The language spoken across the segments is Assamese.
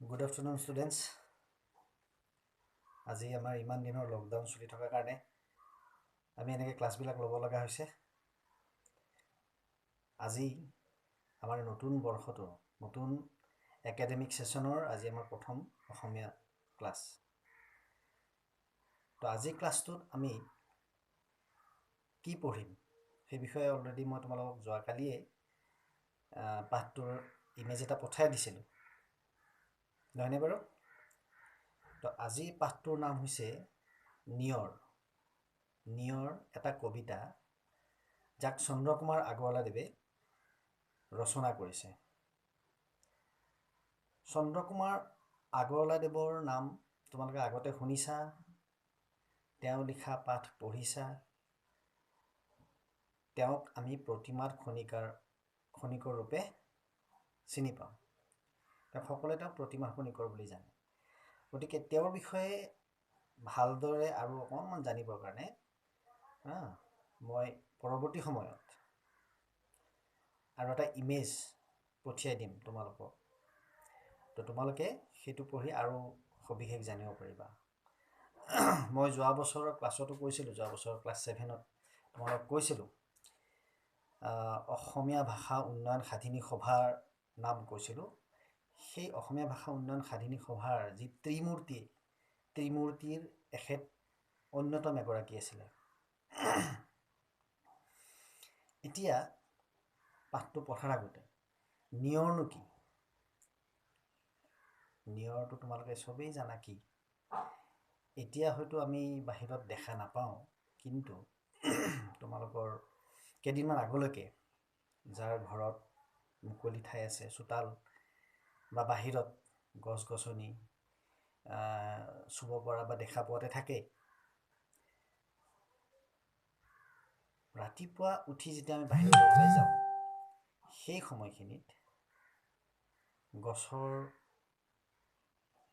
Good afternoon, students. আজি আমাৰ ইমান দিনৰ লকডাউন চলি থকাৰ কাৰণে আমি এনেকৈ ক্লাছবিলাক ল'ব লগা হৈছে। আজি আমাৰ নতুন বৰ্ষটো নতুন একাডেমিক ছেশ্যনৰ আজি আমাৰ প্ৰথম অসমীয়া ক্লাছ। তো আজি ক্লাছটোত আমি কি পঢ়িম সেই বিষয়ে অলৰেডি মই তোমালোকক যোৱাকালিয়ে পাঠটোৰ ইমেজ এটা পঠাই দিছিলোঁ, নহয়নে বাৰু? তো আজি পাঠটোৰ নাম হৈছে নিয়ৰ এটা কবিতা, যাক চন্দ্ৰকুমাৰ আগৰৱালাদেৱে ৰচনা কৰিছে। চন্দ্ৰকুমাৰ আগৰৱালাদেৱৰ নাম তোমালোকে আগতে শুনিছা, তেওঁ লিখা পাঠ পঢ়িছা। তেওঁক আমি প্ৰতিমাৰ খনিকৰ ৰূপে চিনি পাওঁ। সকলোৱে তেওঁক প্ৰতিমাৰ খনিকৰ বুলি জানে। গতিকে তেওঁৰ বিষয়ে ভালদৰে আৰু অকণমান জানিবৰ কাৰণে মই পৰৱৰ্তী সময়ত আৰু এটা ইমেজ পঠিয়াই দিম তোমালোকক। তো তোমালোকে সেইটো পঢ়ি আৰু সবিশেষ জানিব পাৰিবা। মই যোৱা বছৰৰ ক্লাছতো কৈছিলোঁ, যোৱা বছৰৰ ক্লাছ 7ত তোমালোকক কৈছিলোঁ অসমীয়া ভাষা উন্নয়ন সাধিনী সভাৰ নাম কৈছিলোঁ। সেই অসমীয়া ভাষা উন্নয়ন সাধিনী সভাৰ যি ত্ৰিমূৰ্তিৰ এখেত অন্যতম এগৰাকী আছিলে। এতিয়া পাঠটো পঢ়াৰ আগতে নিয়ৰনো কি? নিয়ৰটো তোমালোকে চবেই জানা কি। এতিয়া হয়তো আমি বাহিৰত দেখা নাপাওঁ, কিন্তু তোমালোকৰ কেইদিনমান আগলৈকে যাৰ ঘৰত মুকলি ঠাই আছে, চোতাল বা বাহিৰত গছ গছনি চুব পৰা বা দেখা পোৱাতে থাকেই, ৰাতিপুৱা উঠি যেতিয়া আমি বাহিৰলৈ ওলাই যাওঁ, সেই সময়খিনিত গছৰ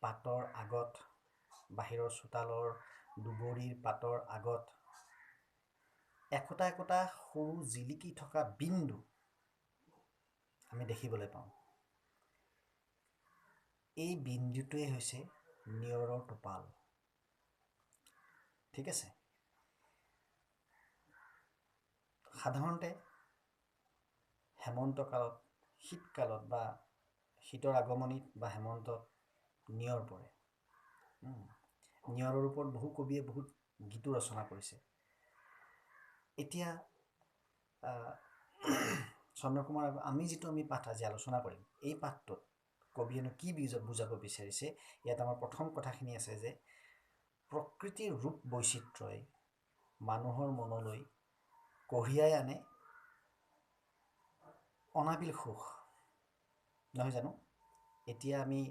পাতৰ আগত, বাহিৰৰ চোতালৰ দুবৰিৰ পাতৰ আগত একোটা একোটা সৰু জিলিকি থকা বিন্দু আমি দেখিবলৈ পাওঁ। এই বিন্দুটোৱে হৈছে নিয়ৰৰ টোপাল। ঠিক আছে? সাধাৰণতে হেমন্ত কালত, শীতকালত বা শীতৰ আগমনিত বা হেমন্তত নিয়ৰ পৰে। নিয়ৰৰ ওপৰত বহু কবিয়ে বহুত গীতো ৰচনা কৰিছে। এতিয়া চন্দ্ৰকুমাৰ আমি পাঠ আজি আলোচনা কৰিম, এই পাঠটোত কবিয়েনো কি বুজাব বিচাৰিছে। ইয়াত আমাৰ প্ৰথম কথাখিনি আছে যে প্ৰকৃতিৰ ৰূপ বৈচিত্ৰ্যই মানুহৰ মনলৈ কঢ়িয়াই আনে অনাবিল সুখ, নহয় জানো? এতিয়া আমি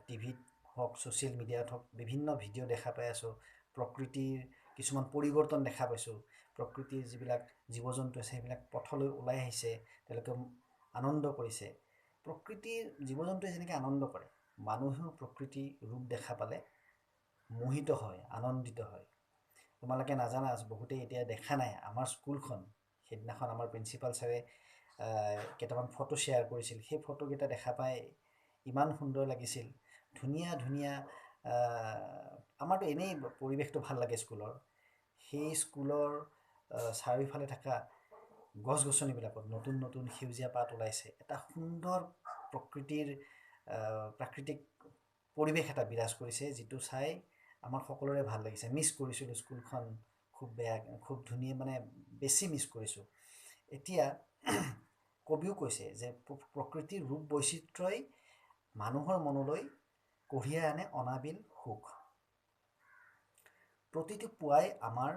টিভিত হওক, ছ'চিয়েল মিডিয়াত হওক, বিভিন্ন ভিডিঅ' দেখা পাই আছোঁ। প্ৰকৃতিৰ কিছুমান পৰিৱৰ্তন দেখা পাইছোঁ। প্ৰকৃতিৰ যিবিলাক জীৱ জন্তু আছে সেইবিলাক পথলৈ ওলাই আহিছে, তেওঁলোকে আনন্দ কৰিছে। প্ৰকৃতিৰ জীৱ জন্তুৱে যেনেকৈ আনন্দ কৰে, মানুহেও প্ৰকৃতিৰ ৰূপ দেখা পালে মোহিত হয়, আনন্দিত হয়। তোমালোকে নাজানা, বহুতেই এতিয়া দেখা নাই, আমাৰ স্কুলখন সেইদিনাখন আমাৰ প্ৰিন্সিপাল ছাৰে কেইটামান ফটো শ্বেয়াৰ কৰিছিল। সেই ফটোকেইটা দেখা পাই ইমান সুন্দৰ লাগিছিল। ধুনীয়া ধুনীয়া আমাৰতো এনেই পৰিৱেশটো ভাল লাগে স্কুলৰ। সেই স্কুলৰ চাৰিওফালে থকা গছ গছনিবিলাকত নতুন নতুন সেউজীয়া পাত ওলাইছে। এটা সুন্দৰ প্ৰাকৃতিক পৰিৱেশ এটা বিৰাজ কৰিছে, যিটো চাই আমাৰ সকলোৰে ভাল লাগিছে। মিছ কৰিছিলোঁ স্কুলখন, খুব ধুনীয়া, মানে বেছি মিছ কৰিছোঁ। এতিয়া কবিও কৈছে যে প্ৰকৃতিৰ ৰূপ বৈচিত্ৰ্যই মানুহৰ মনলৈ কঢ়িয়াই আনে অনাবিল সুখ। প্ৰতিটো পুৱাই আমাৰ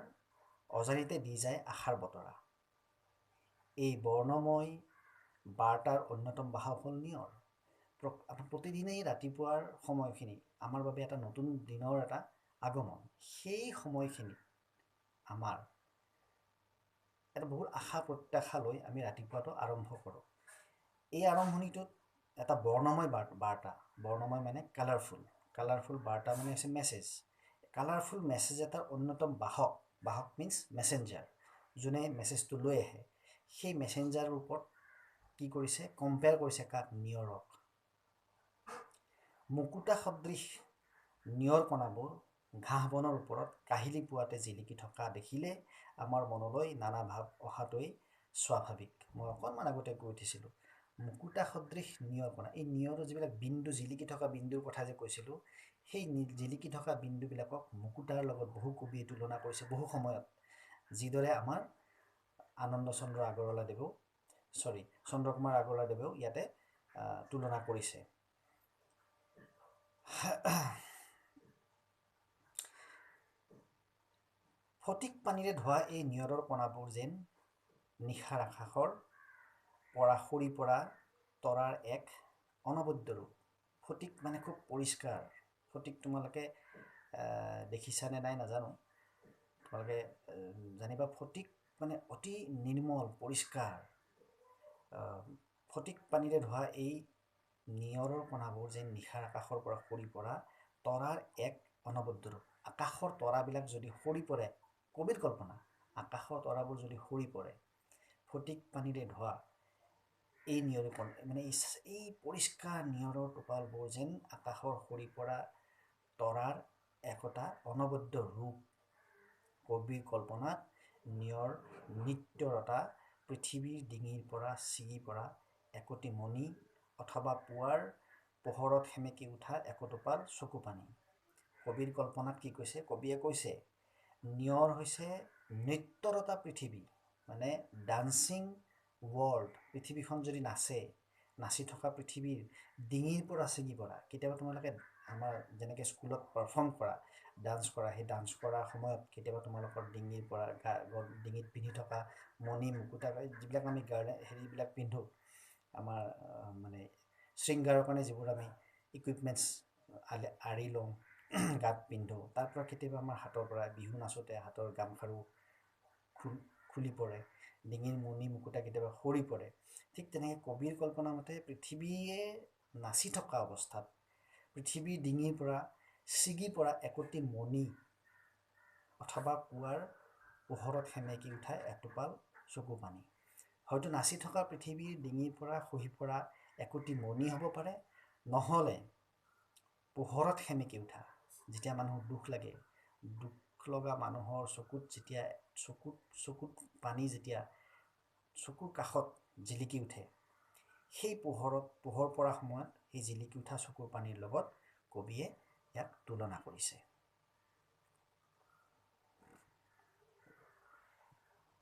অজানিতে দি যায় আশাৰ বতৰা। এই বৰ্ণময় বাৰ্তাৰ অন্যতম বাহক হ'ল নিয়ৰ। প্ৰতিদিনেই ৰাতিপুৱাৰ সময়খিনি আমাৰ বাবে এটা নতুন দিনৰ এটা আগমন। সেই সময়খিনি আমাৰ এটা বহুত আশা প্ৰত্যাশা লৈ আমি ৰাতিপুৱাটো আৰম্ভ কৰোঁ। এই আৰম্ভণিটোত এটা বৰ্ণময় বাৰ্তা, বৰ্ণময় মানে কালাৰফুল বাৰ্তা মানে হৈছে মেছেজ। কালাৰফুল মেছেজ এটাৰ অন্যতম বাহক মিনছ মেছেঞ্জাৰ, যোনে মেছেজটো লৈ আহে। সেই মেছেঞ্জাৰৰ ওপৰত কি কৰিছে? কম্পেয়াৰ কৰিছে কাক? নিয়ৰক। মুকুতা সদৃশ নিয়ৰ কণাবোৰ ঘাঁহ বনৰ ওপৰত কাহিলি পোৱাতে জিলিকি থকা দেখিলে আমাৰ মনলৈ নানা ভাৱ অহাটোৱেই স্বাভাৱিক। মই অকণমান আগতে কৈ উঠিছিলোঁ মুকুতা সদৃশ নিয়ৰ কণা, এই নিয়ৰৰ যিবিলাক বিন্দু জিলিকি থকা বিন্দুৰ কথা যে কৈছিলোঁ, সেই জিলিকি থকা বিন্দুবিলাকক মুকুতাৰ লগত বহু কবিয়ে তুলনা কৰিছে বহু সময়ত, যিদৰে আমাৰ আনন্দচন্দ্ৰ আগৰৱালাদেৱেও চন্দ্ৰকুমাৰ আগৰৱালাদেৱেও ইয়াতে তুলনা কৰিছে। ফটিক পানীৰে ধোৱা এই নিয়ৰৰ কণাবোৰ যেন নিশাৰ আকাশৰ পৰা সৰি পৰা তৰাৰ এক অনবদ্য ৰূপ। ফটিক মানে খুব পৰিষ্কাৰ। ফটিক তোমালোকে দেখিছানে নাই নাজানো, তোমালোকে জানিবা ফটিক মানে অতি নিৰ্মল পৰিষ্কাৰ। ফটিক পানীৰে ধোৱা এই নিয়ৰৰ কণাবোৰ যেন নিশাৰ আকাশৰ পৰা সৰি পৰা তৰাৰ এক অনবদ্য ৰূপ। আকাশৰ তৰাবিলাক যদি সৰি পৰে, কবিৰ কল্পনা, আকাশৰ তৰাবোৰ যদি সৰি পৰে, ফটিক পানীৰে ধোৱা এই নিয়ৰৰ মানে এই পৰিষ্কাৰ নিয়ৰৰ টোপালবোৰ যেন আকাশৰ সৰি পৰা তৰাৰ একোটা অনবদ্য ৰূপ। কবিৰ কল্পনাত নিয়ৰ নিত্যৰতা পৃথিৱীৰ ডিঙিৰ পৰা ছিগি পৰা একোটি মণি অথবা পুৱাৰ পোহৰত সেমেকি উঠা একোটোপাল চকু পানী। কবিৰ কল্পনাত কি কৈছে? কবিয়ে কৈছে নিয়ৰ হৈছে নৃত্যৰতা পৃথিৱী, মানে ডান্সিং ৱৰ্ল্ড। পৃথিৱীখন যদি নাচি থকা পৃথিৱীৰ ডিঙিৰ পৰা ছিগি পৰা। কেতিয়াবা তোমালোকে আমাৰ যেনেকৈ স্কুলত পাৰফৰ্ম কৰা, ডান্স কৰা, সেই ডান্স কৰাৰ সময়ত কেতিয়াবা তোমালোকৰ ডিঙিৰ পৰা ডিঙিত পিন্ধি থকা মণি মুকুতা যিবিলাক আমি হেৰিবিলাক পিন্ধোঁ, আমাৰ মানে শৃংগাৰৰ কাৰণে যিবোৰ আমি ইকুইপমেণ্টছ আঁৰি লওঁ, গাত পিন্ধোঁ, তাৰ পৰা কেতিয়াবা আমাৰ হাতৰ পৰা বিহু নাচোঁতে হাতৰ গামখাৰু খুলি পৰে, ডিঙিৰ মণি মুকুতা কেতিয়াবা সৰি পৰে। ঠিক তেনেকৈ কবিৰ কল্পনা মতে পৃথিৱীয়ে নাচি থকা অৱস্থাত পৃথিৱীৰ ডিঙিৰ পৰা ছিগি পৰা একোটি মণি অথবা পুৱাৰ পোহৰত সেমেকি উঠা এটোপাল চকু পানী। হয়তো নাচি থকা পৃথিৱীৰ ডিঙিৰ পৰা খহি পৰা একোটি মণি হ'ব পাৰে, নহ'লে পোহৰত সেমেকি উঠা, যেতিয়া মানুহৰ দুখ লাগে, দুখ লগা মানুহৰ চকুত যেতিয়া চকুত পানী যেতিয়া চকুৰ কাষত জিলিকি উঠে, সেই পোহৰ পৰা সময়ত সেই জিলিকি উঠা চকুৰ পানীৰ লগত কবিয়ে ইয়াক তুলনা কৰিছে।